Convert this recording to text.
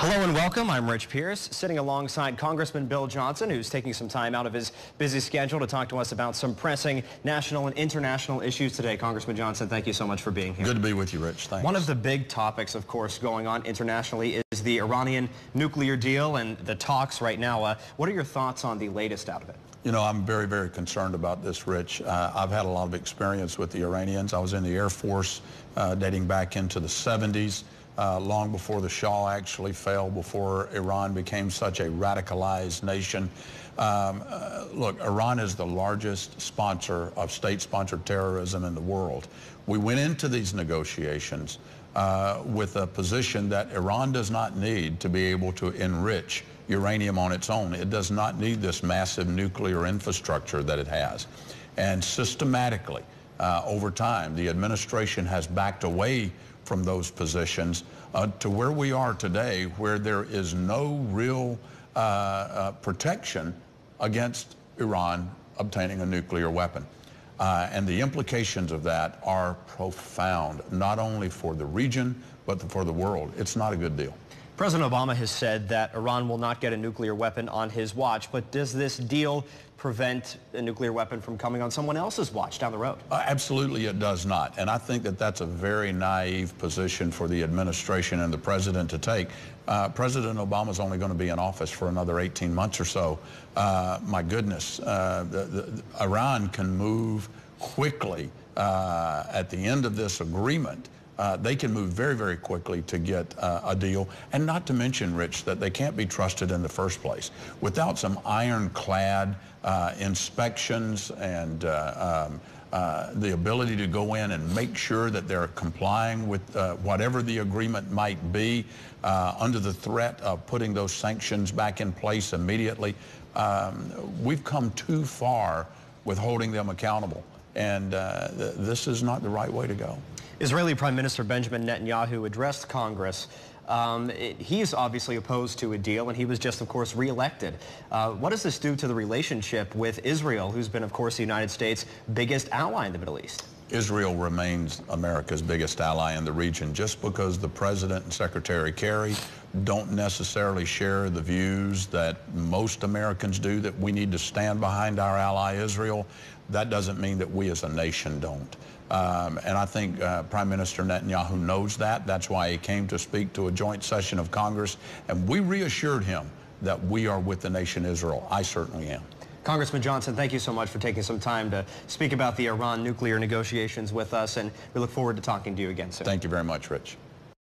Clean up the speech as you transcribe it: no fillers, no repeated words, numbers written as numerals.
Hello and welcome. I'm Rich Pierce, sitting alongside Congressman Bill Johnson, who's taking some time out of his busy schedule to talk to us about some pressing national and international issues today. Congressman Johnson, thank you so much for being here. Good to be with you, Rich. Thanks. One of the big topics, of course, going on internationally is the Iranian nuclear deal and the talks right now. What are your thoughts on the latest out of it? You know, I'm very, very concerned about this, Rich. I've had a lot of experience with the Iranians. I was in the Air Force dating back into the 70s. Long before the Shah actually fell, before Iran became such a radicalized nation. Look, Iran is the largest sponsor of state-sponsored terrorism in the world. We went into these negotiations with a position that Iran does not need to be able to enrich uranium on its own. It does not need this massive nuclear infrastructure that it has. And systematically, over time, the administration has backed away from those positions to where we are today, where there is no real protection against Iran obtaining a nuclear weapon. And the implications of that are profound, not only for the region, but for the world. It's not a good deal. President Obama has said that Iran will not get a nuclear weapon on his watch, but does this deal prevent a nuclear weapon from coming on someone else's watch down the road? Absolutely it does not. And I think that that's a very naive position for the administration and the president to take. President Obama is only going to be in office for another 18 months or so. My goodness, Iran can move quickly at the end of this agreement. They can move very, very quickly to get a deal, and not to mention, Rich, that they can't be trusted in the first place. Without some ironclad inspections and the ability to go in and make sure that they're complying with whatever the agreement might be, under the threat of putting those sanctions back in place immediately, we've come too far with holding them accountable, and this is not the right way to go. Israeli Prime Minister Benjamin Netanyahu addressed Congress. He's obviously opposed to a deal, and he was just, of course, reelected. What does this do to the relationship with Israel, who's been, of course, the United States' biggest ally in the Middle East? Israel remains America's biggest ally in the region. Just because the President and Secretary Kerry don't necessarily share the views that most Americans do, that we need to stand behind our ally Israel, that doesn't mean that we as a nation don't. And I think Prime Minister Netanyahu knows that. That's why he came to speak to a joint session of Congress. And we reassured him that we are with the nation Israel. I certainly am. Congressman Johnson, thank you so much for taking some time to speak about the Iran nuclear negotiations with us, and we look forward to talking to you again soon. Thank you very much, Rich.